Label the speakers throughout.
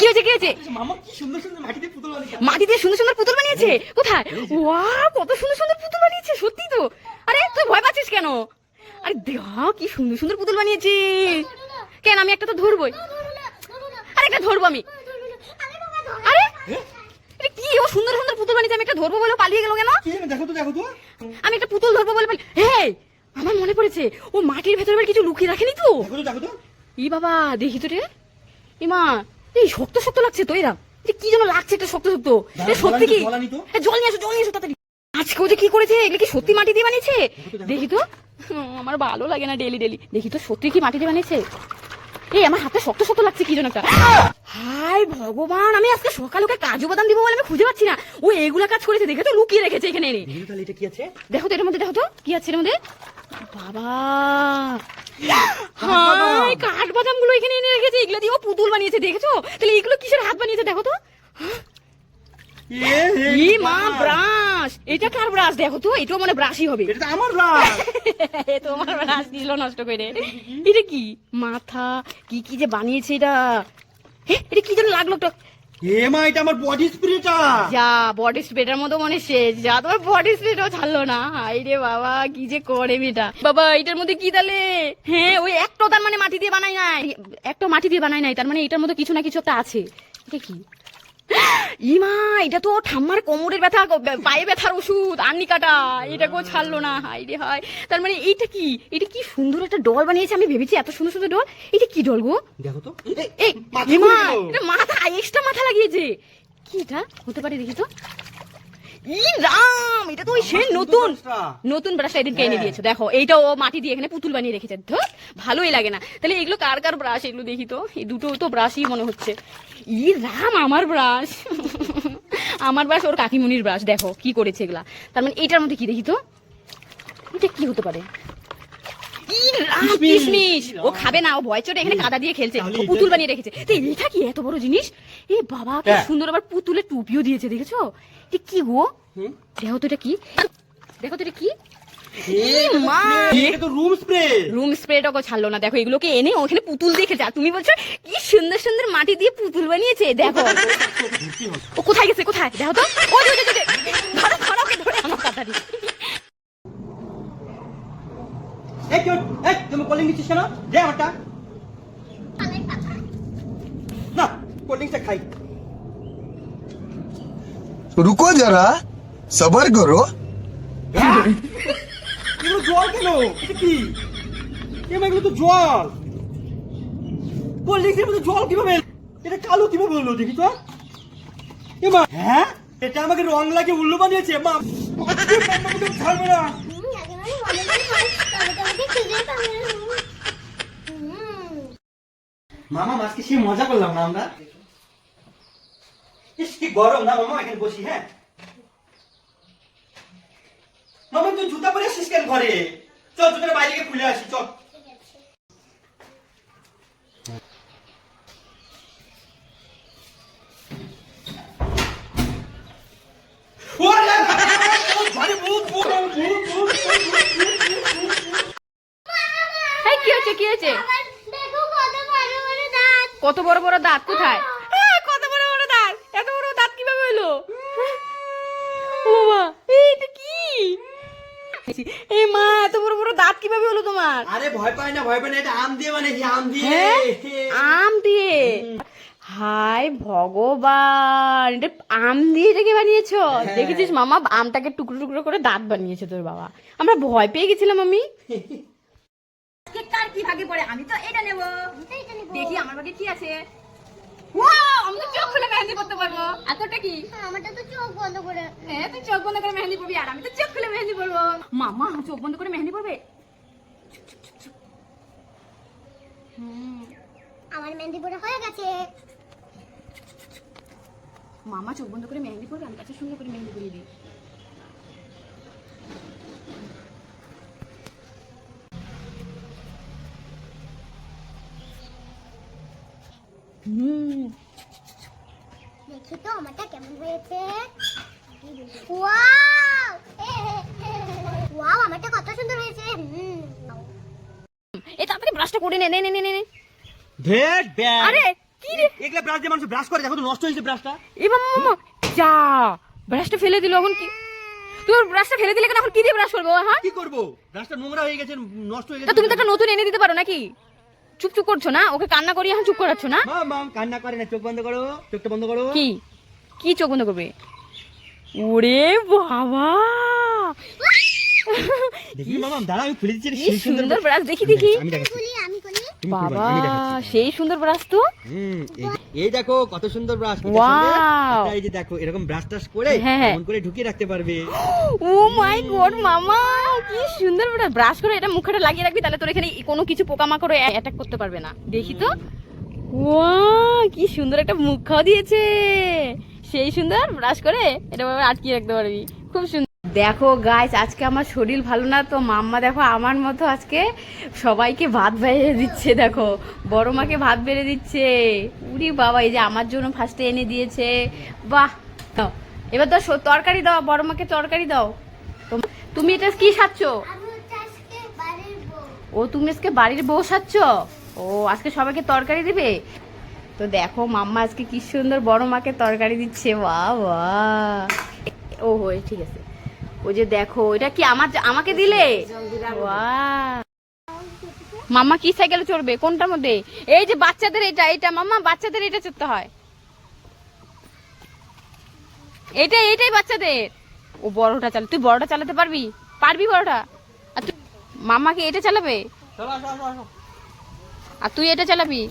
Speaker 1: কি হয়েছে কি হয়েছে? মাটি দিয়ে সুন্দর সুন্দর পুতুল বানিয়েছে। কোথায়? ওয়াও, কত সুন্দর সুন্দর পুতুল বানিয়েছে, সত্যি তো। আরে তুই ভয় পাচ্ছিস কেন? আরে দেখ কি সুন্দর সুন্দর পুতুল বানিয়েছে। কেন, আমি একটা তো ধরবই। আরে একটা ধরবো আমি। আরে এটা কি, ও সুন্দর সুন্দর পুতুল বানিয়েছে, আমি একটা ধরবো বলে পালিয়ে গেল কেন? আমি একটা পুতুল ধরবো বলে হ্যাঁ, আমার মনে পড়েছে, ও মাটির ভেতরে কিছু লুকিয়ে রাখেনি তো? ই বাবা, দেখি তো রে। ইমা, এই শক্ত শক্ত লাগছে তো, এরা কি যেন লাগছে একটা শক্ত শক্ত। সত্যি কি? জল নিয়ে আসো, জল নিয়ে আসো তাড়াতাড়ি। আজকেও যে কি করেছে, এগুলো কি সত্যি মাটি দিয়ে বানিয়েছে? দেখি তো। আমার ভালো লাগে না ডেলি ডেলি। দেখি তো সত্যি কি মাটি দিয়ে বানিয়েছে। এই আমার হাতে শক্ত শক্ত লাগছে কি যেন একটা। হাই ভগবান, আমি আজকে সকালে ওকে কাজু বাদাম দিব বলে আমি খুঁজে পাচ্ছি না। ও এগুলা কাজ করেছে, দেখে তো লুকিয়ে রেখেছে এখানে এনে। দেখো তো এর মধ্যে, দেখো তো কি আছে এর মধ্যে। বাবা, হাই কাঠবাদাম গুলো এখানে এনে রেখেছে, এগুলো দিয়ে ও পুতুল বানিয়েছে, দেখেছো? তাহলে এগুলো কিসের হাত বানিয়েছে দেখো তো। মা, ব্রাশ। এটা কার ব্রাশ? দেখো তো, এটাও মানে ব্রাশই হবে।
Speaker 2: এটা আমার ব্রাশ।
Speaker 1: তোমার ব্রাশ দিল নষ্ট করে। এটা কি মাথা, কি কি যে বানিয়েছে এটা। এটা কি যেন লাগলো তো।
Speaker 2: মা, এটা আমার বডি স্প্রেটা।
Speaker 1: যা, বডি স্প্রেটার মতো মনে শেষ। যা, তোমার বডি স্প্রেটাও ছাড়লো না। হাই রে বাবা, কি যে করে মেয়েটা। বাবা, এটার মধ্যে কি তাহলে? হ্যাঁ, ওই একটা তার মানে মাটি দিয়ে বানাই নাই, একটা মাটি দিয়ে বানাই নাই, তার মানে এটার মধ্যে কিছু না কিছু একটা আছে। এটা কি? ইমা, এটা তো ঠাম্মার কোমরের ব্যথা, পায়ে ব্যথার ওষুধ, আন্নি কাটা। এটা কেউ ছাড়লো না। হাই রে হাই, তার মানে এইটা কি? এটা কি সুন্দর একটা ডল বানিয়েছে। আমি ভেবেছি এত সুন্দর সুন্দর ডল। এটা কি ডল গো?
Speaker 2: দেখো তো,
Speaker 1: ইমা, এটা মাথা, এক্সট্রা মাথা লাগিয়েছে। কি এটা হতে পারে দেখি তো। ই রাম, এটা তো ওই সে নতুন নতুন ব্রাশটা এদিনকে এনে দিয়েছে। দেখো, এইটা ও মাটি দিয়ে এখানে পুতুল বানিয়ে রেখেছে। ধর, ভালোই লাগে না। তাহলে এগুলো কার কার ব্রাশ এগুলো দেখি তো। এই দুটো তো ব্রাশই মনে হচ্ছে। ই রাম, আমার ব্রাশ। আমার ব্রাশ, ওর কাকিমুনির ব্রাশ। দেখো কি করেছে এগুলা। তার মানে এটার মধ্যে কি দেখি তো। এটা কি হতে পারে? কিশমিশ। ও খাবে না, ও ভয় চোটে এখানে কাদা দিয়ে খেলছে, ও পুতুল বানিয়ে রেখেছে। তো এটা কি এত বড় জিনিস? এ বাবা, কি সুন্দর, আবার পুতুলের টুপিও দিয়েছে, দেখেছো? এটা কি গো? দেখো তো এটা কি, দেখো তো এটা কি। রুম স্প্রেটা ছাড়লো না। দেখো, এগুলোকে এনে ওখানে পুতুল দিয়ে খেলছে, আর তুমি বলছো কি সুন্দর সুন্দর মাটি দিয়ে পুতুল বানিয়েছে। দেখো ও কোথায় গেছে, কোথায় দেখো তো। ধরো ধরো, ওকে ধরে আমার তাড়াতাড়ি।
Speaker 2: তুমি কোল্ড ড্রিঙ্ক দিচ্ছিস কেন? দে আমারটা। না, কোল্ড ড্রিঙ্কটা খাই।
Speaker 3: रुको जरा सबर करो।
Speaker 2: এগুলো জল কেন? এটা কি? এগুলো তো জল। কোল্ড ড্রিঙ্কের মধ্যে জল কিভাবে? এটা কালো কিভাবে হলো দেখি তো। হ্যাঁ, এটা আমাকে রং লাগিয়ে উল্লু বানিয়েছে। মা, ছাড়বে না। মামা, আজকে সে মজা করলাম না আমরা। কি গরম না মামা, এখানে বসি। হ্যাঁ মামা, তুই জুতা পরে আসিস কেন ঘরে? চল, জুতাটা বাইরে গিয়ে খুলে আসি, চল।
Speaker 1: কি হচ্ছে, কি হচ্ছে? কত বড় বড় দাঁত? কোথায়? কত বড় বড় দাঁত? এত বড় দাঁত কিভাবে হলো? ও বাবা, এইটা কি? এই মা, এত বড় বড় দাঁত কিভাবে হলো তোমার?
Speaker 2: আরে ভয় পাই না, ভয় পাই না, এটা আম দিয়ে বানিয়েছি, আম দিয়ে।
Speaker 1: আম দিয়ে? হাই ভগবান, এটা আম দিয়ে এটাকে বানিয়েছো? দেখেছিস মামা, আমটাকে টুকরো টুকরো করে দাঁত বানিয়েছে তোর বাবা। আমরা ভয় পেয়ে গেছিলাম। আমি কার কি ভাগে পড়ে? আমি তো এটা নেব। দেখি আমার ভাগে কি আছে। ওয়াও, আমি তো চোখ খুলে মেহেন্দি করতে পারবো। এতটা কি?
Speaker 4: আমারটা তো চোখ বন্ধ করে।
Speaker 1: হ্যাঁ, তুই চোখ বন্ধ করে মেহেন্দি পরবি, আর আমি তো চোখ খুলে মেহেন্দি পরবো। মামা চোখ বন্ধ করে মেহেন্দি পরবে।
Speaker 4: আমার মেহেন্দি পড়া হয়ে গেছে।
Speaker 1: মামা চোখ বন্ধ করে মেহেন্দি পরবে, আমি কাছে সুন্দর করে মেহেন্দি পরিয়ে দিই।
Speaker 4: দেখি তো আমারটা কেমন হয়েছে। ওয়াও, ওয়াও, আমারটা কত সুন্দর হয়েছে।
Speaker 1: এই তাড়াতাড়ি ব্রাশটা করে নে নে নে নে নে।
Speaker 2: ধেট ব্যাগ।
Speaker 1: আরে কি রে
Speaker 2: এগুলা ব্রাশ দিয়ে মানুষ ব্রাশ করে, দেখো তো নষ্ট হয়েছে ব্রাশটা।
Speaker 1: এ মামা যা ব্রাশটা ফেলে দিল এখন কি তোর ব্রাশটা ফেলে দিলে কেন এখন কি দিয়ে ব্রাশ করবো হ্যাঁ
Speaker 2: কি করবো, ব্রাশটা নোংরা হয়ে গেছে, নষ্ট হয়ে
Speaker 1: তা
Speaker 2: গেছে।
Speaker 1: তুমি তো একটা নতুন এনে দিতে পারো নাকি চুপ চুপ করছো না ওকে কান্না করিয়ে এখন চুপ করাচ্ছ না
Speaker 2: মা কান্না করে না, চোখ বন্ধ করো, চোখটা বন্ধ করো।
Speaker 1: কি কি চোখ বন্ধ করবে ওরে বাবা
Speaker 2: দেখি মামা দাঁড়া, আমি খুলে দিচ্ছি।
Speaker 1: কি সুন্দর ব্রাশ দেখি দেখি
Speaker 2: আমি দেখাচ্ছি।
Speaker 4: খুলি আমি খুলি
Speaker 2: তুমি খুলবা,
Speaker 1: বাবা
Speaker 2: আমি দেখাচ্ছি।
Speaker 1: সেই সুন্দর ব্রাশ তো
Speaker 2: এই দেখো কত সুন্দর ব্রাশ।
Speaker 1: Wow!
Speaker 2: এই যে দেখো এরকম ব্রাশ টাশ করে
Speaker 1: হ্যাঁ।
Speaker 2: এমন করে ঢুকিয়ে রাখতে পারবে।
Speaker 1: ও মাই গড মামা কি সুন্দর ব্রাশ করে এটা মুখটা লাগিয়ে রাখবি তাহলে তোর এখানে কোনো কিছু পোকামাকড় অ্যাটাক করতে পারবে না দেখি তো ওয়া কি সুন্দর একটা মুখও দিয়েছে সেই সুন্দর ব্রাশ করে এটা ভাবে আটকিয়ে রাখতে পারবি খুব সুন্দর দেখো গাইস আজকে আমার শরীর ভালো না তো মাম্মা দেখো আমার মতো আজকে সবাইকে ভাত বেড়ে দিচ্ছে দেখো বড় মাকে ভাত বেড়ে দিচ্ছে উরি বাবা এই যে আমার জন্য ফার্স্টে এনে দিয়েছে বাহ দাও এবার তো তরকারি দাও বড় মাকে তরকারি দাও তুমি এটা কি সাচ্ছ
Speaker 4: আমি হচ্ছে আজকে বাড়ির বউ
Speaker 1: ও তুমি আজকে বাড়ির বউ সাচ্ছ ও আজকে সবাইকে তরকারি দিবে তো দেখো মাম্মা আজকে কি সুন্দর বড় মাকে তরকারি দিচ্ছে বাহ বাহ ও হয়ে ঠিক আছে ওই যে দেখো এটা কি আমাকে দিলে বাহ মাম্মা কি সাইকেলে চড়বে কোনটার মধ্যে এই যে বাচ্চাদের এটা মাম্মা বাচ্চাদের এটা চড়তে হয় এইটাই বাচ্চাদের ও বড়টা চালা তুই বড়টা চালাতে পারবি বড়টা আর তুই মাম্মাকে এটা চালাবে
Speaker 2: চলো আসো আসো আসো।
Speaker 1: আর তুই এটা চালাবি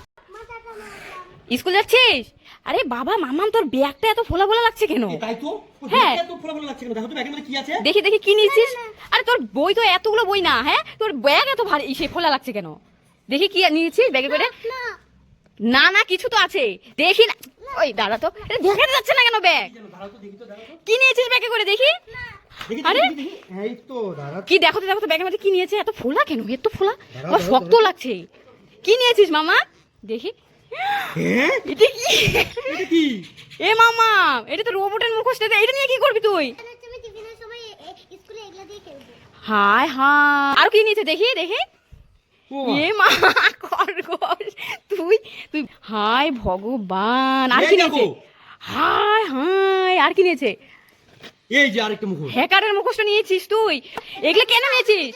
Speaker 1: স্কুল যাচ্ছিস আরে বাবা মাম্মাম তোর ব্যাগটা এত ফোলা ফোলা লাগছে কেন
Speaker 2: তাই তো
Speaker 1: হ্যাঁ।
Speaker 2: এত ফোলা লাগছে কেন, দেখো তো ব্যাগের মধ্যে কি আছে।
Speaker 1: দেখি কি নিয়েছিস আরে তোর বই তো এতগুলো বই না হ্যাঁ তোর ব্যাগ এত ভারী সে ফোলা লাগছে কেন দেখি কি নিয়েছিস ব্যাগে করে
Speaker 4: না
Speaker 1: না কিছু তো আছে দেখি না ওই দাঁড়া তো এটা দেখাতে যাচ্ছে না কেন ব্যাগ
Speaker 2: দাঁড়াও তো দেখি তো, দাঁড়াও তো।
Speaker 1: কি নিয়েছিস ব্যাগে করে দেখি
Speaker 2: দেখি
Speaker 1: আরে?
Speaker 2: দেখি দেখি। এই তো দাঁড়াও।
Speaker 1: কি দেখো তো ব্যাগের মধ্যে কি নিয়েছে এত ফোলা কেন এত ফোলা
Speaker 2: দাঁড়াও,
Speaker 1: আমার
Speaker 2: দাঁড়াও,
Speaker 1: শক্ত লাগছে কি নিয়েছিস মামা দেখি
Speaker 2: হ্যাঁ
Speaker 1: এটা কি
Speaker 2: এটা কি?
Speaker 1: এ মামা এটা তো রোবটের মুখোশ এটা নিয়ে কি করবি তুই
Speaker 4: তুমি টিফিনের সময় স্কুলে এগুলা দিয়ে খেলবে
Speaker 1: হায় হায় আর কি নিয়েছে দেখি
Speaker 2: ও
Speaker 1: এ মা খরগোশ তুই হায় ভগবান আর
Speaker 2: এই
Speaker 1: কি
Speaker 2: দেখো।
Speaker 1: নিয়েছে হায় আর কি নিয়েছে
Speaker 2: এই যে আরেকটা মুখোশ।
Speaker 1: হ্যাকারের মুখোশটা নিয়েছিস তুই এগুলো কেন নিয়েছিস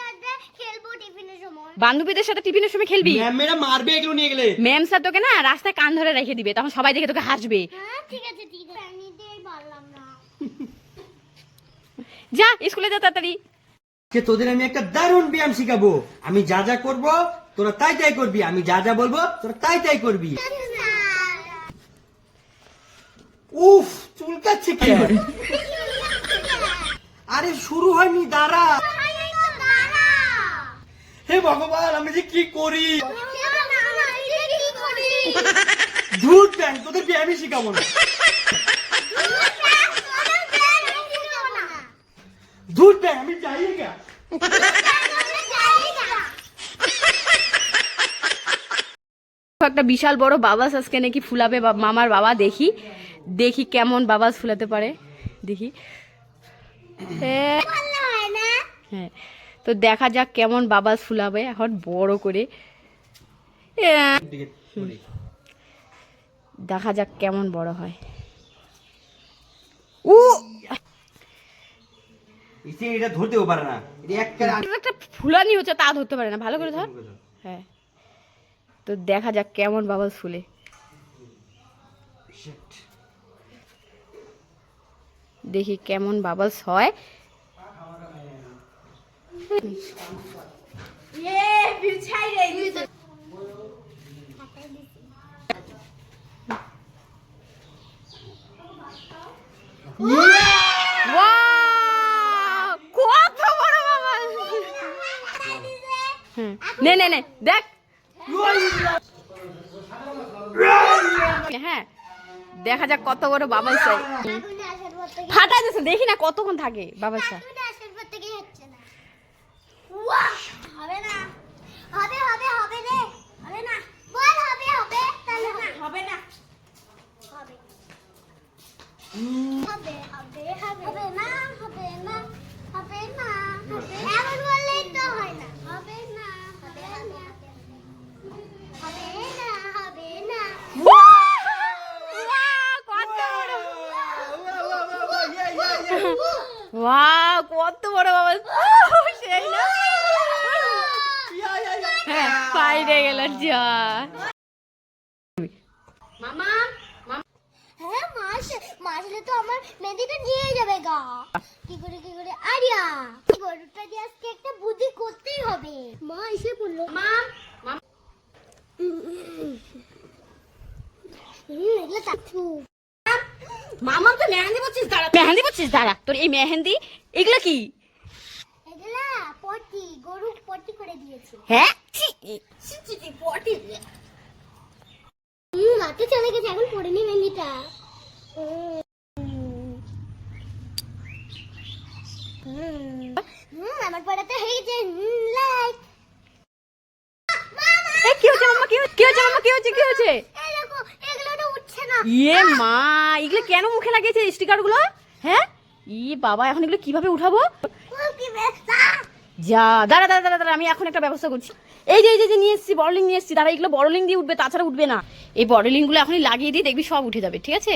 Speaker 4: খেলবো টিফিনের সময়
Speaker 1: বান্ধবীদের সাথে টিফিনের সময় খেলবি
Speaker 2: ম্যামেরা মারবে এগুলো নিয়ে গেলে।
Speaker 1: ম্যাম স্যার তোকে না রাস্তায় কান ধরে রেখে দিবে তখন সবাই দেখে তোকে হাসবে
Speaker 4: হ্যাঁ ঠিক আছে আমি দিয়ে পারলাম না
Speaker 1: যা স্কুলে যা তাড়াতাড়ি
Speaker 2: যে তোদের আমি একটা দারুণ ব্যায়াম শিখাবো, আমি যা যা করবো তোরা তাই তাই করবি, আমি যা যা বলবো তোরা তাই তাই করবি। উফ চুলকাচ্ছে কে? আরে শুরু হয়নি, দাঁড়া। হে ভগবান আমি যে কি করি, ধুর ব্যাং তোদের ব্যায়ামই শিখাবো না, ধুর ব্যাং আমি যাই গা।
Speaker 1: একটা বিশাল বড় বাবাস আজকে নাকি ফুলাবে মামার বাবা দেখি কেমন বাবাস ফুলাতে পারে দেখি হ্যাঁ তো দেখা যাক কেমন বাবাস ফুলাবে এখন বড় করে দেখা যাক কেমন বড় হয় ও
Speaker 2: এটা ধরতেও পারে না,
Speaker 1: একটা ফুলানি হচ্ছে তা ধরতে পারে না ভালো করে ধর হ্যাঁ তো দেখা যাক কেমন বাবাস ফুলে দেখি কেমন বাবাস হয় Wow! কত বড় বাবাস নে দেখ হ্যাঁ দেখা যাক কত বড় বাবাস হয় ফাটা যাচ্ছে দেখি না কতক্ষণ থাকে বাবাসটা
Speaker 4: হবে না হবে হবে হবে রে হবে না বল হবে হবে তাহলে না হবে না হবে হবে হবে হবে না হবে না হবে না হবে এমন বললেই তো হয় না হবে না হবে না হবে না হবে না
Speaker 1: ওয়াও কত বড় বাবা সেই না হ্যাঁ পাইরে গেল যা মামা
Speaker 4: হ্যাঁ মাসলে তো আমার মেহেদিটা নিয়ে যাবে গা কি করে আরিয়া গরুটা দিয়ে আজকে একটা বুদ্ধি করতেই হবে মা এসে বললো এগুলো চাচ্ছু
Speaker 1: মামা তো মেহেন্দি পড়ছিস দাঁড়া তোর এই মেহেন্দি এগুলা কি
Speaker 4: এগুলা পটি গরু পটি করে দিয়েছে
Speaker 1: হ্যাঁ
Speaker 4: পটি রাতে চলে গেছে এখন পড়েনি মেহেন্দিটা আমার পড়াতে হয়ে গেছে লাইক
Speaker 1: কি হচ্ছে মামা কি হচ্ছে
Speaker 4: এই দেখো এগুলো তো উঠছে না
Speaker 1: ইয়ে মা এগুলো কেন মুখে লাগিয়েছে স্টিকার গুলো হ্যাঁ ই বাবা এখন এগুলো কিভাবে উঠাবো
Speaker 4: কি বেসা
Speaker 1: যা দাঁড়া আমি এখন একটা ব্যবস্থা করছি এই যে নিয়ে এসেছি বড়লিং নিয়ে এসেছি দাঁড়া এগুলো বড়লিং দিয়ে উঠবে তাছাড়া উঠবে না এই বড়লিং গুলো এখনই লাগিয়ে দিয়ে দেখবি সব উঠে যাবে ঠিক আছে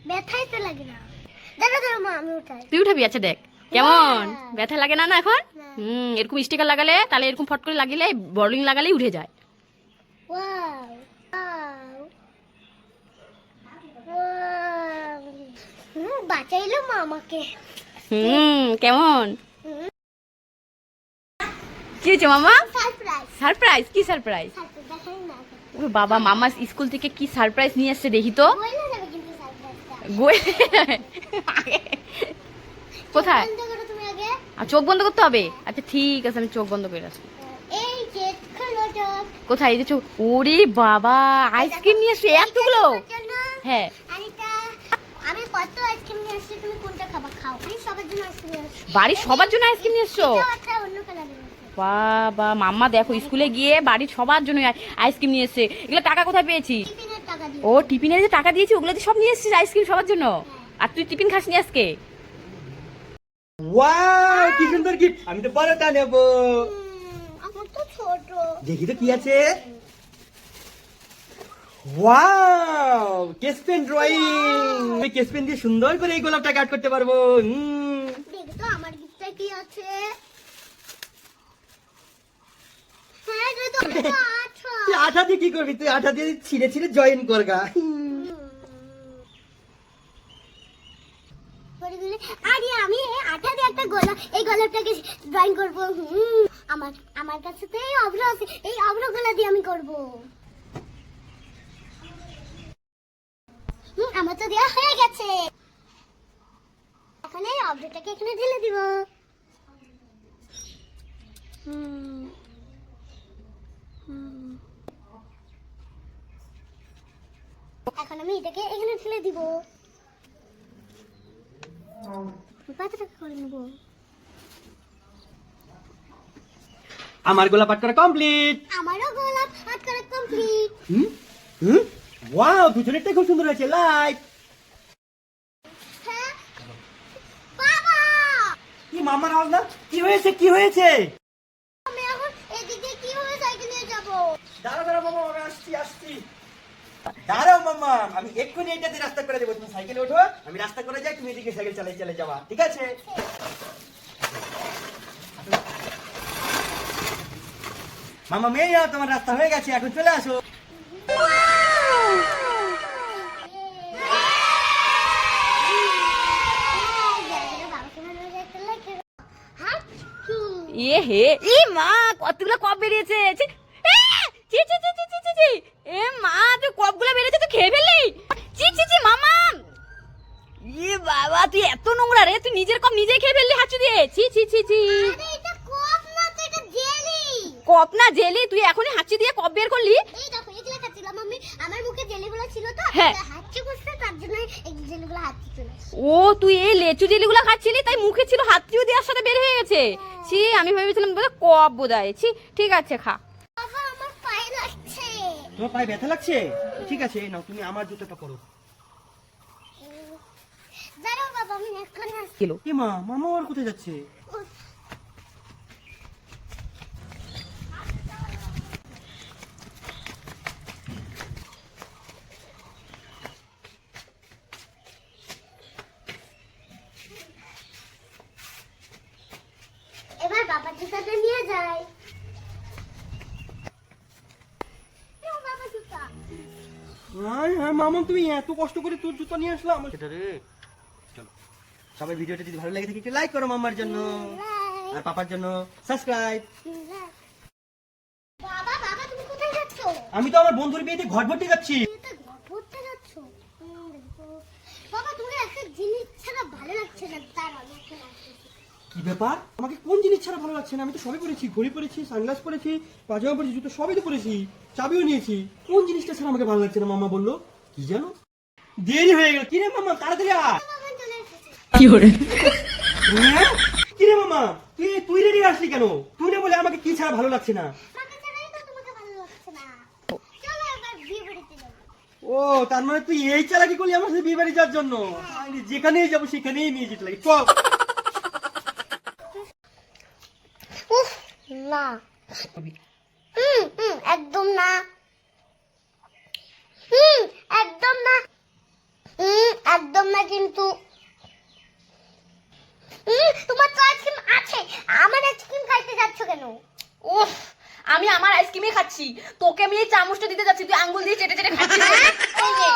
Speaker 4: ব্যথাই তো লাগে না দাঁড়া মা আমি উঠাই
Speaker 1: তুই উঠাবি আচ্ছা দেখ কেমন
Speaker 4: হ্যাঁ।
Speaker 1: ব্যথা লাগে না এখন এরকম স্টিকার লাগালে তাহলে এরকম ফট করে লাগিলে বড়লিং লাগালেই উঠে যায়
Speaker 4: ওয়াও বাঁচাইলো মা আমাকে
Speaker 1: কেমন কি হয়েছে মামা
Speaker 4: সারপ্রাইজ
Speaker 1: সারপ্রাইজ কি সারপ্রাইজ
Speaker 4: দেখাই না
Speaker 1: ও বাবা মামা স্কুল থেকে কি সারপ্রাইজ নিয়ে আসছে দেখি তো
Speaker 4: বইলা যাবে কিন্তু সারপ্রাইজটা
Speaker 1: কোথায়
Speaker 4: বন্ধ করো তুমি আগে
Speaker 1: আর চোখ বন্ধ করতে হবে আচ্ছা ঠিক আছে আমি চোখ বন্ধ করে আসি
Speaker 4: এই যে খোলো চোখ
Speaker 1: কোথায় এই যে চোখ ওরে বাবা আইসক্রিম নিয়ে আসছে এতগুলো হ্যাঁ
Speaker 4: আনিতা আমি কত আইসক্রিম নিয়ে আসছি তুমি কোনটা খাবা খাও আমি সবার জন্য আইসক্রিম নিয়ে আসছি
Speaker 1: বাড়ির সবার জন্য আইসক্রিম নিয়ে এসছো
Speaker 4: এটাও একটা অন্য কালারের
Speaker 1: বাবা মাম্মা দেখো স্কুলে গিয়ে বাড়ির সবার জন্য আইসক্রিম নিয়ে এসছে এগুলো টাকা কোথায় পেয়েছি
Speaker 4: টিফিনের টাকা দিয়ে
Speaker 1: ও টিফিনের যে টাকা দিয়েছি ওগুলো দিয়ে সব নিয়ে এসেছিস আইসক্রিম সবার জন্য আর তুই টিফিন খাসনি আজকে
Speaker 2: ওয়াও কি সুন্দর গিফট আমি তো বড়টা নেব
Speaker 4: আমার তো ছোট
Speaker 2: দেখি তো কি আছে ওয়াও কেস পেন ড্রয়িং আমি কেস পেন দিয়ে সুন্দর করে এই গোলাপটা কাট করতে পারবো
Speaker 4: দেখ তো আমার গিফটটা কি আছে হ্যাঁ রে তো আচ্ছা
Speaker 2: তুই আঠা দিয়ে কি করবি তুই আঠা দিয়ে ছিঁড়ে ছিঁড়ে জয়েন করগা
Speaker 4: আরে আমি আঠা দিয়ে একটা গোলাপ এই গোলাপটাকে ড্রয়িং করবো আমার কাছে তো এই অভ্র আছে এই অভ্র গোলা দিয়ে আমি করবো আমার তো দেওয়া হয়ে গেছে এখন এই অভ্রটাকে এখানে ঢেলে দিব এখন আমি এটাকে এখানে ঢেলে দিব পাতাটাকে করে নেব
Speaker 2: আমার গোলাপ আট করা কমপ্লিট
Speaker 4: আমারও গোলাপ হাত করা কমপ্লিট
Speaker 2: ওয়াও দুজনেরটাই খুব সুন্দর হয়েছে লাইক
Speaker 4: হ্যাঁ বাবা
Speaker 2: কি মামার আওয়াজ না কি হয়েছে
Speaker 4: আমি এখন এদিকে কিভাবে সাইকেল নিয়ে যাব
Speaker 2: দাঁড়াও মামা আমি আসছি দাঁড়াও মামা আমি এক্ষুনি এটাতে রাস্তা করে দেবো তুমি সাইকেলে ওঠো আমি রাস্তা করে যাই তুমি এদিকে সাইকেল চালাই যাবা ঠিক আছে মামা মেয়ে তোমার রাস্তা হয়ে গেছে এখন চলে আসো
Speaker 1: এ হে ই মা কতগুলো কপ বেরিয়েছে ছি ছি ছি ছি ছি ছি ছি এ মা তুই কপগুলো বেরিয়েছে তুই খেয়ে ফেললি ছি ছি ছি মামা এ বাবা তুই এত নোংরা রে তুই নিজের কপ নিজেই খেয়ে ফেললি হাঁচু দিয়ে ছি ছি ছি ছি
Speaker 4: আরে এটা কপ না তো এটা জেলি
Speaker 1: কপ না জেলি তুই এখনই হাঁচি দিয়ে কপ বের করলি
Speaker 4: এই দেখো এগুলা খাচ্ছিলাম আমি আমার মুখে জেলিগুলো ছিল তো
Speaker 1: হ্যাঁ।
Speaker 4: হাঁচি করছে তার জন্য এই জেলিগুলো হাঁচি চলে
Speaker 1: ও তুই এই লেচু জেলিগুলো খাচ্ছিলি তাই মুখে ছিল হাতটিও দেওয়ার সাথে বের হয়ে গেছে ছি আমি ভেবেছিলাম বোধহয় কপ বোধহয় ছি ঠিক আছে খা
Speaker 4: বাবা আমার পায়ে লাগছে
Speaker 2: তোমার পায়ে ব্যথা লাগছে ঠিক আছে এই নাও তুমি আমার জুতোটা পরো
Speaker 4: দাঁড়াও বাবা আমি এখন আসছি
Speaker 1: কিলো
Speaker 2: কি মামা আর কোথায় যাচ্ছে হ্যাঁ হ্যাঁ মামা, তুমি এত কষ্ট করে তোর জুতো নিয়ে আসলাম সেটা রে। চলো সবাই ভিডিওটা যদি ভালো লাগে থাকে একটু লাইক করো মাম্মার জন্য, আর পাপার জন্য সাবস্ক্রাইব।
Speaker 4: বাবা বাবা তুমি কোথায় যাচ্ছ?
Speaker 2: আমি তো আমার বন্ধুর বিয়েতে ঘর ভর্তি যাচ্ছি।
Speaker 4: এটা ঘর ভরতে যাচ্ছ? বাবা তুমি একটা জিনিস ছাড়া ভালো লাগছে না, তার অনেক লাগছে।
Speaker 2: কি ব্যাপার? আমাকে কোন জিনিস ছাড়া ভালো লাগছে না? আমি তো সবই পরেছি, ঘড়ি পরেছি, সানগ্লাস পরেছি, পাজামা পরেছি, জুতো সবই তো পরেছি, চাবিও নিয়েছি। কোন জিনিসটা ছাড়া আমাকে ভালো লাগছে না মামা বললো? কি জানো? দেরি হয়ে গেল। কিরে মামা তাড়াতাড়ি আয়।
Speaker 4: বাবা চলে এসেছে।
Speaker 1: কি করে
Speaker 2: হ্যাঁ? কিরে মামা তুই রেডি আসলি কেন? তুই না বলে আমাকে কি ছাড়া ভালো লাগছে না?
Speaker 4: আমাকে ছাড়াই তো তোমাকে ভালো লাগছে না। চলো এবার বিয়ে বাড়িতে যাবো।
Speaker 2: ও তার মানে তুই এই চালাকি করলি আমার সাথে বিয়ে বাড়ি যাওয়ার জন্য? আরে, যেখানেই যাবো সেখানেই নিয়ে যেতে লাগে। চল।
Speaker 4: উফ না। একদম না। একদম না। একদম না কিন্তু। তোমার তো আইসক্রিম আছে, আমার আইসক্রিম খাইতে যাচ্ছ কেন?
Speaker 1: উফ, আমি আমার আইসক্রিমই খাচ্ছি, তোকে আমি এই চামচটা দিতে যাচ্ছি, তুই আঙ্গুল দিয়ে চেটে চেটে খাচ্ছিস। এই নে।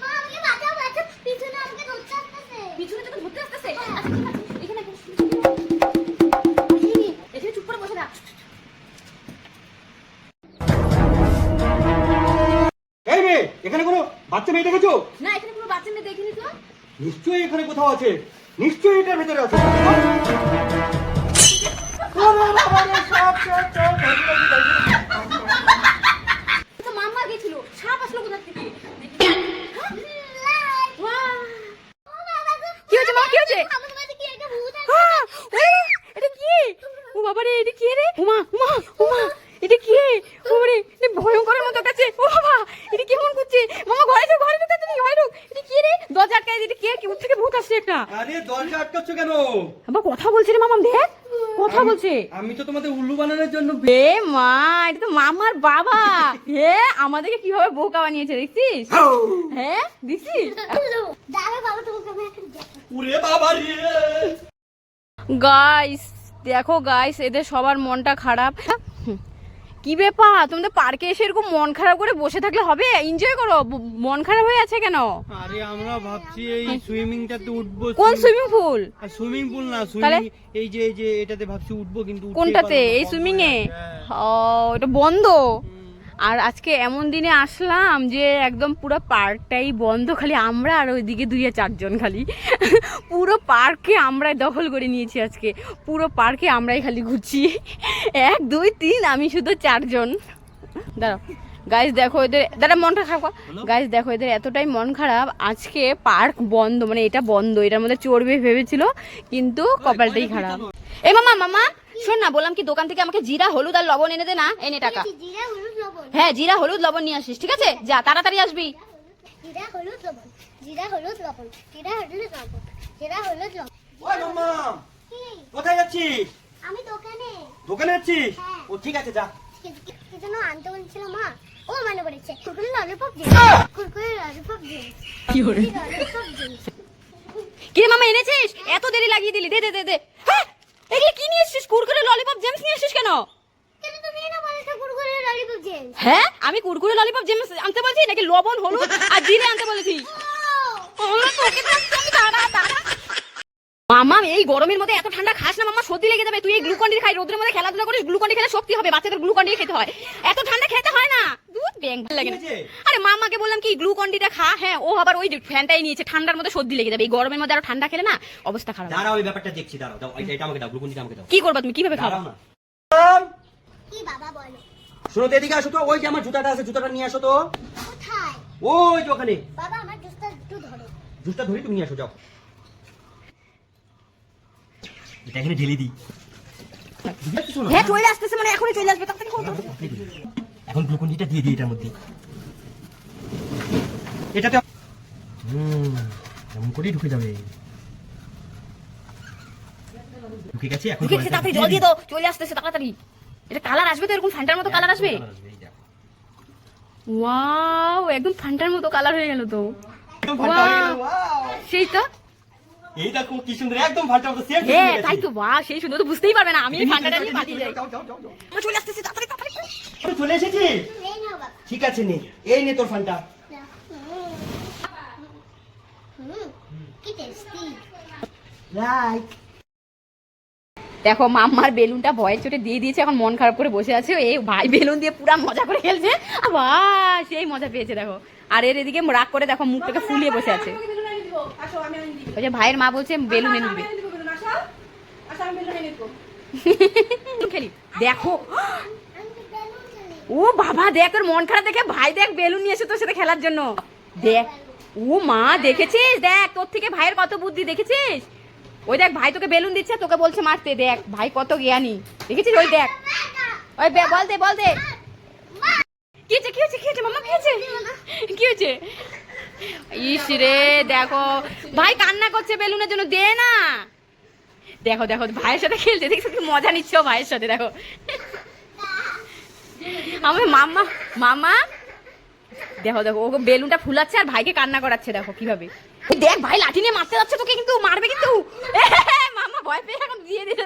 Speaker 4: মা আমাকে বাঁচাও বাঁচাও, পিছনে আমাকে ধরতে আসতেছে।
Speaker 1: পিছনে তোকে ধরতে আসতেছে? আচ্ছা ঠিক আছে, এখানে এখানে চুপ করে বসে থাক।
Speaker 2: এই মেয়ে, এখানে কোনো বাচ্চা মেয়ে দেখেছো?
Speaker 1: না, এখানে কোনো বাচ্চা মেয়ে দেখিনি তো।
Speaker 2: নিশ্চয়ই এখানে কোথাও আছে, নিশ্চয়ই এটার ভেতরে আছে।
Speaker 1: তো মাম্মা গেছিল, সাপ আসলো কোথা থেকে? কি হয়েছে মা, কি হয়েছে?
Speaker 4: আমাদের বাড়িতে কি একটা ভূত আছে?
Speaker 1: এটা কি? ও বাবা রে, এটা কি রে? উমা উমা উমা, এটা কি? ওরে, এটা ভয়ঙ্করের মতো কাছে। ও বাবা, এটা কেমন করছে? মামা ঘরে যাও, ঘরে ঢুক, তুমি ঘরে ঢুক। এটা কি রে? দরজা আটকায়, এটা কে? কি ওর থেকে ভূত আসছে একটা?
Speaker 2: আরে দরজা আটকাচ্ছ কেন?
Speaker 1: বাবা কথা বলছে রে মামাম, দেখ কথা বলছে।
Speaker 2: আমি তো তোমাদের উল্লু বানানোর জন্য।
Speaker 1: বে মা, এটা তো মামার বাবা। হে, আমাদেরকে কিভাবে বোকা বানিয়েছে দেখছিস? হ্যাঁ দেখছিস?
Speaker 4: দাঁড়া বাবা, তোমাকে আমি এখন দেখাবো।
Speaker 2: ওরে বাবা রে।
Speaker 1: গাইস দেখো গাইস, এদের সবার মনটা খারাপ। কি ব্যাপার, তোমাদের পার্কে এসে এরকম মন খারাপ করে বসে থাকলে হবে? এনজয় করো, মন খারাপ হয়ে আছে কেন?
Speaker 2: আরে আমরা ভাবছি এই সুইমিংটাতে উঠবো।
Speaker 1: কোন সুইমিং পুল?
Speaker 2: সুইমিং পুল না,
Speaker 1: তাহলে?
Speaker 2: সুইমিং এই যে এটাতে ভাবছি উঠবো, কিন্তু উঠতেই
Speaker 1: কোনটাতে?
Speaker 2: পারবো না,
Speaker 1: এই
Speaker 2: বন্ধ
Speaker 1: সুইমিং এ?
Speaker 2: হয়ে গেছে।
Speaker 1: ও, এটা বন্ধ। আর আজকে এমন দিনে আসলাম যে একদম পুরো পার্কটাই বন্ধ, খালি আমরা আর ওইদিকে 2-4 জন খালি। পুরো পার্কে আমরাই দখল করে নিয়েছি আজকে, পুরো পার্কে আমরাই খালি ঘুরছি। 1 2 3, আমি শুধু 4 জন। দাঁড়াও গাইস, দেখো এদের, দাঁড়া মনটা খারাপ। গাইস দেখো এদের এতটাই মন খারাপ, আজকে পার্ক বন্ধ, মানে এটা বন্ধ, এটার মধ্যে চড়বে ভেবেছিল, কিন্তু কপালটাই খারাপ। এই মামা মামা শোন না, বললাম কি দোকান থেকে আমাকে জিরা হলুদ আর লবণ এনে দে না, এনে টাকা।
Speaker 4: জিরা হলুদ লবণ।
Speaker 1: হ্যাঁ জিরা হলুদ লবণ নিয়ে আসিস, ঠিক আছে? যা তাড়াতাড়ি আসবি।
Speaker 4: জিরা হলুদ লবণ। জিরা হলুদ লবণ। জিরা হলুদ লবণ। জিরা হলুদ লবণ।
Speaker 2: ওই মাম্মা,
Speaker 4: কি?
Speaker 2: কোথায় যাচ্ছিস?
Speaker 4: আমি দোকানে।
Speaker 2: দোকানে যাচ্ছিস?
Speaker 4: হ্যাঁ।
Speaker 2: ও ঠিক আছে, যা।
Speaker 4: কি যেন আনতে বলছিল মা? ও মানে পড়েছে কুরকুরে ললিপপ দিন। কুরকুরে ললিপপ দিন।
Speaker 1: কি করে?
Speaker 4: ললিপপ দিন।
Speaker 1: কি রে মামা এনেছিস? এত দেরি লাগিয়ে দিলি, দে দে দে দে। হ্যাঁ, এগুলো কি নিয়ে এসেছিস? কুরকুরে ললিপপ জেমস নিয়ে এসেছিস কেন?
Speaker 4: কেন তুমি না বলেছো কুরকুরে ললিপপ দিন?
Speaker 1: হ্যাঁ, আমি কুরকুরে ললিপপ জেমস আনতে বলছি নাকি লবণ হলুদ আর জিরে আনতে বলেছি? আমরা তোকে তো একদম দাঁড়া দাঁড়া। মামা এই গরমের মধ্যে এত ঠান্ডা খাস না মামা, সর্দি লেগে যাবে। তুই এই গ্লুকন ডি খাই, রোদের মধ্যে খেলাধুলা করিস, গ্লুকন ডি খেলে শক্তি হবে, বাচ্চাদের গ্লুকন ডি খেতে হয়। এত ঠান্ডা খেতে হয় না, দুধ ব্যাং ভালো লাগে না। আরে মামাকে বললাম কি গ্লুকন ডিটা খা, হ্যাঁ ও আবার ওই ফ্যানটাই নিয়েছে, ঠান্ডার মধ্যে সর্দি লেগে যাবে। এই গরমের মধ্যে আরো ঠান্ডা খেলে না অবস্থা খারাপ।
Speaker 2: দাঁড়াও, ওই ব্যাপারটা দেখছি, দাঁড়াও, দাও এটা আমাকে দাও, গ্লুকন ডিটা আমাকে দাও।
Speaker 1: কি করবা তুমি, কিভাবে খাবা?
Speaker 2: দাঁড়াও না।
Speaker 4: কি বাবা বলো?
Speaker 2: শোনো তো, এদিকে আসো তো। ওই যে আমার জুতাটা আছে, জুতাটা নিয়ে আসো তো।
Speaker 4: কোথায়?
Speaker 2: ওই যে ওখানে।
Speaker 4: বাবা আমার জুসটা একটু ধরো।
Speaker 2: জুসটা ধরি, তুমি নিয়ে আসো, যাও। এটা এখানে ঢেলে দিই।
Speaker 1: হ্যাঁ চলে আসতেছে, মানে এখনই চলে আসবে, তাড়াতাড়ি করো।
Speaker 2: এখন গ্লুকন ডিটা দিয়ে দিই এটার মধ্যে। এটাতে এমন করেই ঢুকে যাবে। ঢুকে গেছে, এখন
Speaker 1: ঢুকে গেছে, তাড়াতাড়ি জল দিয়ে দাও, চলে আসতেছে তাড়াতাড়ি। এটা কালার আসবে তো, এরকম ফ্যান্টার মতো কালার আসবে। ওয়াও, একদম ফান্টার মতো কালার হয়ে গেল তো।
Speaker 2: একদম ফাটা হয়ে গেল,
Speaker 1: Wow!
Speaker 2: ওয়াও।
Speaker 1: সেই তো,
Speaker 2: এই দেখো কি সুন্দর, একদম ফাটা মতো সেম।
Speaker 1: হ্যাঁ তাই তো, বাহ সেই সুন্দর, তো বুঝতেই পারবে না আমি এই ফান্টাটা নিয়ে পালিয়ে যাই।
Speaker 2: যাও যাও যাও যাও।
Speaker 1: চলে আসতেছে, তাড়াতাড়ি তাড়াতাড়ি।
Speaker 2: তুই চলে এসেছিস?
Speaker 4: এই নাও বাবা।
Speaker 2: ঠিক আছে নে, এই নে তোর ফানটা।
Speaker 4: কি টেস্টি।
Speaker 2: রাইট।
Speaker 1: দেখো মাম্মার বেলুনটা ভয়ের চোটে দিয়ে দিয়েছে, এখন মন খারাপ করে বসে আছে। এই ভাই বেলুন দিয়ে পুরা মজা করে খেলছে, আবার সেই মজা পেয়েছে দেখো। আর এর এদিকে রাগ করে দেখো মুখটাকে ফুলিয়ে বসে আছে। ওই যে ভাইয়ের মা বলছে বেলুন এনে দিবে। খেলি দেখো, ও বাবা দেখ তোর মন খারাপ দেখে ভাই দেখ বেলুন নিয়ে এসে তোর সাথে খেলার জন্য। দেখ ও মা, দেখেছিস দেখ তোর থেকে ভাইয়ের কত বুদ্ধি দেখেছিস। ওই দেখ ভাই তোকে বেলুন দিচ্ছে, তোকে বলছে মারতে। দেখ ভাই কত জ্ঞানী দেখেছিস। ওই দেখ, ওই বল দে বল দে। কি হয়েছে কি হয়েছে কি হয়েছে মামা, কি হয়েছে কি হয়েছে? ইস রে দেখো ভাই কান্না করছে বেলুনের জন্য, দে না। দেখো দেখো ভাইয়ের সাথে খেলছে, দেখছো কি মজা নিচ্ছ ভাইয়ের সাথে। দেখো আমার মাম্মা মামা দেখো দেখো ও বেলুনটা ফুলাচ্ছে আর ভাইকে কান্না করাচ্ছে। দেখো কিভাবে, দেখ ভাই লাঠি নিয়ে মারতে যাচ্ছে তোকে, কিন্তু মারবে কিন্তু। মামা ভয় পেয়ে এখন দিয়ে দিতে,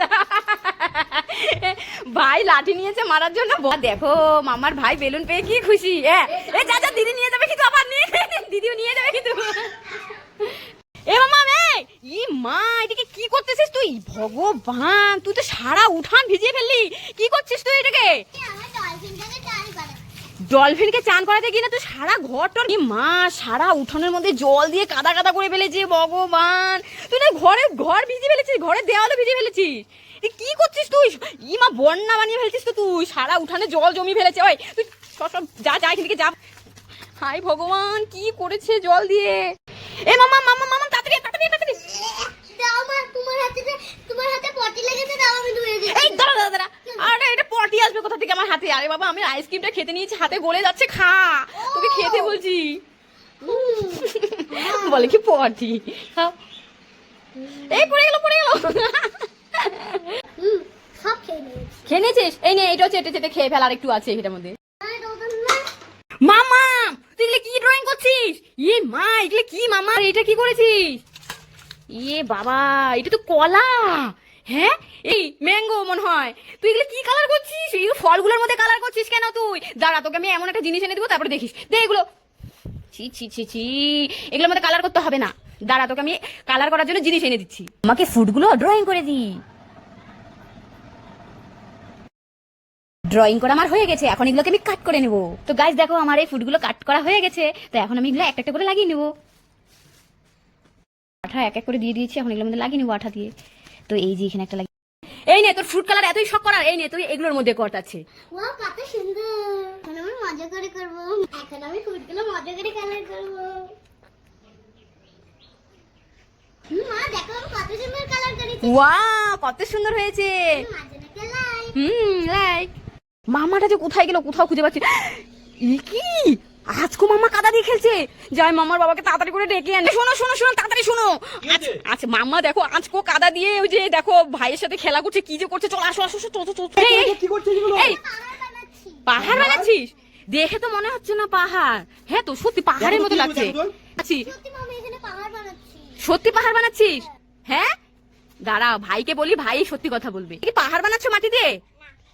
Speaker 1: ভাই লাঠি নিয়েছে মারার জন্য। দেখো মামার ভাই বেলুন পেয়ে কি খুশি। যা যা দিদি নিয়ে যাবে কিন্তু, আবার নিয়ে দিদিও নিয়ে যাবে কিন্তু। এ মামা ই মা, এটাকে কি করতেছিস তুই? ভগবান তুই তো সারা উঠান ভিজিয়ে ফেললি, কি করছিস তুই এটাকে? ডলফিনকে চান করাতে গিয়ে না তুই সারা ঘরটার মা সারা উঠানের মধ্যে জল দিয়ে কাদা কাদা করে ফেলেছি। ভগবান তুই না ঘর ভিজে ফেলেছিস, ঘরের দেওয়ালে ভিজে ফেলেছিস। কি করছিস তুই? ই মা বন্যা বানিয়ে ফেলছিস তো তুই, সারা উঠানে জল জমি ফেলেছে। ওই তুই সব যা যা এখান থেকে যা। হাই ভগবান কি করেছে জল দিয়ে। এ মামা মামা মামা তাড়াতাড়ি তাড়াতাড়ি তাড়াতাড়ি
Speaker 4: দাও মা, তোমার হাতে পটি লেগেছে, দাও আমি ধুয়ে দিই।
Speaker 1: এই দাঁড়া দাঁড়া দাঁড়া, আরে এটা পটি আসবে কোথা থেকে আমার হাতে? আরে বাবা আমি আইসক্রিমটা খেতে নিয়েছি, হাতে গলে যাচ্ছে, খা। তোকে খেতে বলছি। বলে কি পটি খাও। এই পড়ে গেল পড়ে গেল।
Speaker 4: সব খেয়ে নিয়েছি।
Speaker 1: খেয়ে নিয়েছিস? এই নে এটাও চেটে চেটে খেয়ে ফেল, আর একটু আছে এটার মধ্যে।
Speaker 4: আরে দাও না।
Speaker 1: মামা তুই এগুলো কি ড্রয়িং করছিস? ইয়ে মা এগুলো কি মামা, এটা কি করেছিস? ইয়ে বাবা এটা তো কলা। হ্যাঁ এই ম্যাঙ্গো মনে হয়। তুই এগুলো কি কালার করছিস? এই ফলগুলোর মধ্যে কালার করছিস কেন তুই? দাঁড়া তোকে আমি এমন একটা জিনিস এনে দেবো, তারপরে দেখিস। দে এগুলো, ছি ছি ছি ছি, এগুলোর মধ্যে কালার করতে হবে না। দাঁড়া তোকে আমি কালার করার জন্য জিনিস এনে দিচ্ছি। আমাকে ফুডগুলো ড্রয়িং করে দি। ড্রয়িং করা আমার হয়ে গেছে, এখন এগুলোকে আমি কাট করে নেবো। তো গাইস দেখো আমার এই ফুডগুলো কাট করা হয়ে গেছে, তো এখন আমি এগুলো একটা একটা করে লাগিয়ে নেবো। আঠা এক এক করে দিয়ে দিয়েছি, এখন এগুলোর মধ্যে লাগিয়ে নেবো আঠা দিয়ে। তো এই যে এখানে একটা লাগিয়ে, এই নে তোর ফ্রুট কালার এতই শখ করার, এই নে তুই এগুলোর মধ্যে কর আছে।
Speaker 4: ওয়াও কত সুন্দর। এখন আমি মজা করে করব। এখন আমি ফুডগুলো মজা করে কালার করব। মা দেখো আমি কত সুন্দর কালার করেছি।
Speaker 1: ওয়াও কত সুন্দর হয়েছে।
Speaker 4: মজা না কালাই।
Speaker 1: লাইক মামাটা যে কোথায় গেল, কোথাও খুঁজে পাচ্ছি। ই কি আজকে মামা কাদা দিয়ে খেলছে। যাই মামার বাবাকে তাড়াতাড়ি করে ডেকে আনে। শোনো শোনো শোনো তাড়াতাড়ি শোনো। আচ্ছা মামা দেখো আজকে কাদা দিয়ে ওই যে দেখো ভাইয়ের সাথে খেলা করছে, কি যে করছে। চল আসো আসো
Speaker 2: কি করছিস এগুলো?
Speaker 1: এই
Speaker 4: পাহাড় বানাচ্ছি।
Speaker 1: পাহাড় বানাচ্ছিস? দেখে তো মনে হচ্ছে না পাহাড়। হ্যাঁ তো সত্যি পাহাড়ের মতো লাগছে। আচ্ছা
Speaker 4: সত্যি মামা এখানে পাহাড় বানাচ্ছি।
Speaker 1: সত্যি পাহাড় বানাচ্ছিস? হ্যাঁ দাঁড়া ভাইকে বলি, ভাই সত্যি কথা বলবে। কি পাহাড় বানাচ্ছ মাটি দিয়ে?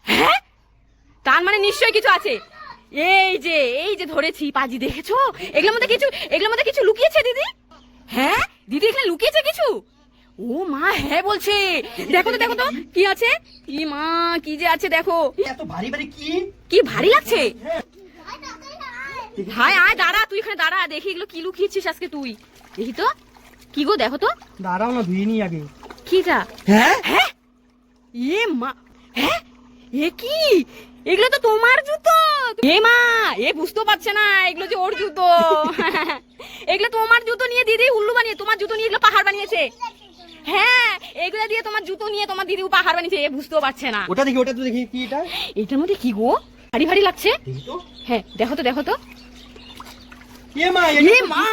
Speaker 1: হ্যাঁ তার মানে নিশ্চয়ই কিছু আছে। এই যে ধরেছি পাজি, দেখেছো এগুলোর মধ্যে কিছু লুকিয়েছে দিদি। হ্যাঁ দিদি এখানে লুকিয়েছে কিছু। ও মা হ্যাঁ বলছে। দেখো তো কি আছে। কি মা কি যে আছে দেখো।
Speaker 2: এত ভারী ভারী কি?
Speaker 1: কি ভারী লাগছে।
Speaker 4: ভাই তাড়াতাড়ি আয়।
Speaker 1: হাই আয় দাঁড়া, তুই এখানে দাঁড়া, দেখি এগুলো কি লুকিয়েছিস আজকে তুই। দেখি তো কি গো, দেখো তো
Speaker 2: দাঁড়াও না, ধুয়ে নি আগে।
Speaker 1: কিটা।
Speaker 2: হ্যাঁ
Speaker 1: হ্যাঁ এ মা, হ্যাঁ এ কি, এগুলো তো তোমার জুতো। এ মা এ বুঝতে পারছে না এগুলো যে ওর জুতো। এগুলো তোমার জুতো নিয়ে দিদি উল্লু বানিয়ে তোমার জুতো নিয়ে এগুলো পাহাড় বানিয়েছে। হ্যাঁ এগুলো দিয়ে তোমার জুতো নিয়ে তোমার দিদি পাহাড় বানিয়েছে, এ বুঝতেও পারছে না।
Speaker 2: ওটা তো দেখি কি এটা?
Speaker 1: এটার মধ্যে কি গো ভারী ভারী লাগছে।
Speaker 2: দেখি তো।
Speaker 1: হ্যাঁ দেখো তো
Speaker 2: এ মা
Speaker 1: এ
Speaker 2: এটা
Speaker 1: মা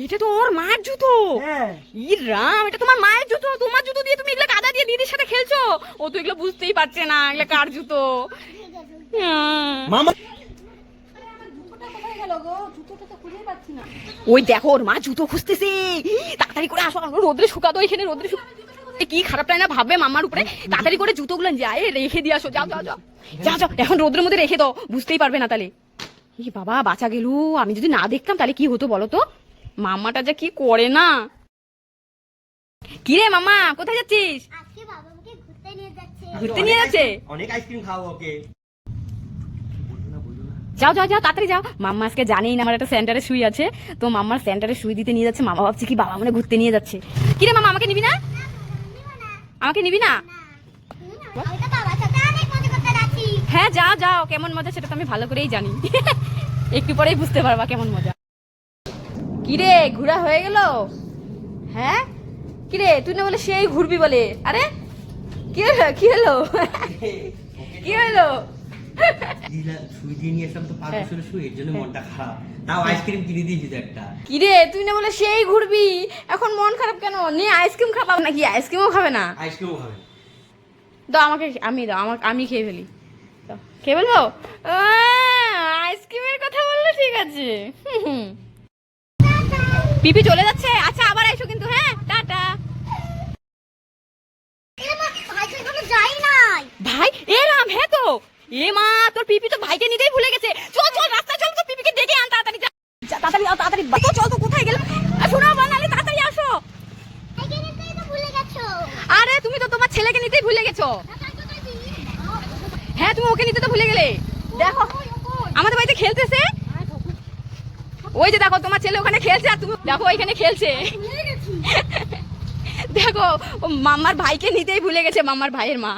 Speaker 1: এটা তো ওর মায়ের জুতো।
Speaker 2: হ্যাঁ
Speaker 1: ই রাম এটা তোমার মায়ের জুতো। তোমার জুতো দিয়ে তুমি এগুলো কাদা দিয়ে দিদির সাথে খেলছো। ও তো এগুলো বুঝতেই পারছে না এগুলো কার জুতো।
Speaker 2: মামা
Speaker 1: ওই দেখো ওর মা জুতো খুঁজতেছে, তাড়াতাড়ি করে আসো, রোদ্রে শুকাতো এখানে রোদ্রে কি খারাপটাই না ভাববে মাম্মার উপরে। তাড়াতাড়ি করে জুতোগুলো যায় রেখে দিয়ে আসো, যাও যাও যাও যাও যাও, এখন রোদ্রের মধ্যে রেখে দাও, বুঝতেই পারবে না তাহলে। এই বাবা বাঁচা গেল, আমি যদি না দেখতাম তাহলে কি হতো বলো তো, মাম্মাটা যা কি করে না। কি রে মাম্মা কোথায় যাচ্ছিস?
Speaker 4: আজকে বাবা আমাকে ঘুরতে নিয়ে যাচ্ছে।
Speaker 1: ঘুরতে নিয়ে যাচ্ছে?
Speaker 2: অনেক আইসক্রিম খাও ওকে।
Speaker 1: যাও যাও যাও তাড়াতাড়ি যাও। মাম্মা আজকে জানেই না আমার একটা সেন্টারে সুই আছে, তো মাম্মার সেন্টারে সুই দিতে নিয়ে যাচ্ছে। মামা ভাবছে কি বাবা মানে ঘুরতে নিয়ে যাচ্ছে। কি রে মামা আমাকে নিবি না? আমাকে নিবি না?
Speaker 4: আমি তো বাবার সাথে অনেক মজা করতে যাচ্ছি।
Speaker 1: হ্যাঁ যাও যাও, কেমন মজা সেটা তো আমি ভালো করেই জানি। একটু পরেই বুঝতে পারবা কেমন মজা। কি রে ঘোরা হয়ে গেল? হ্যাঁ কি রে তুই না বলে সেই ঘুরবি বলে, আরে কি হলো কি হলো? কি হলো?
Speaker 2: সুই দিয়ে নিয়ে এসলাম তো 5 বছরের সুই, এর জন্য মনটা খারাপ। তাও আইসক্রিম কিনে দিয়েছি তো একটা।
Speaker 1: কি রে তুই না বলে সেই ঘুরবি, এখন মন খারাপ কেন? নিয়ে আইসক্রিম খাবা নাকি? আইসক্রিমও খাবে না?
Speaker 2: আইসক্রিমও খাবে।
Speaker 1: দাও আমাকে, আমি দাও আমাকে, আমি খেয়ে ফেলি। দাও, খেয়ে ফেলবো? আইসক্রিমের কথা বললে ঠিক আছে। পিপি চলে যাচ্ছে, আচ্ছা আবার আইসো কিন্তু, হ্যাঁ টাটা।
Speaker 4: ভাই তো এখনো যাই নাই।
Speaker 1: ভাই এ রাম, হ্যাঁ তো এ মা তোর পিপি তো ভাইকে নিতেই ভুলে গেছে। চল চল রাস্তা চল, তো পিপিকে ডেকে আন তাড়াতাড়ি, যা তাড়াতাড়ি আও তাড়াতাড়ি, তো চল তো কোথায় গেল? শোনো বানালে তাড়াতাড়ি আসো।
Speaker 4: এখানে তো ভুলে গেছো।
Speaker 1: আরে তুমি তো তোমার ছেলেকে নিতেই ভুলে গেছো। হ্যাঁ তুমি ওকে নিতে তো ভুলে গেলে। দেখো আমাদের বাড়িতে খেলতেছে, ওই যে দেখো তোমার ছেলে ওখানে খেলছে, আর তুমি দেখো ওইখানে খেলছে। দেখো ও মাম্মার ভাইকে নিতেই ভুলে গেছে, মাম্মার ভাইয়ের মা।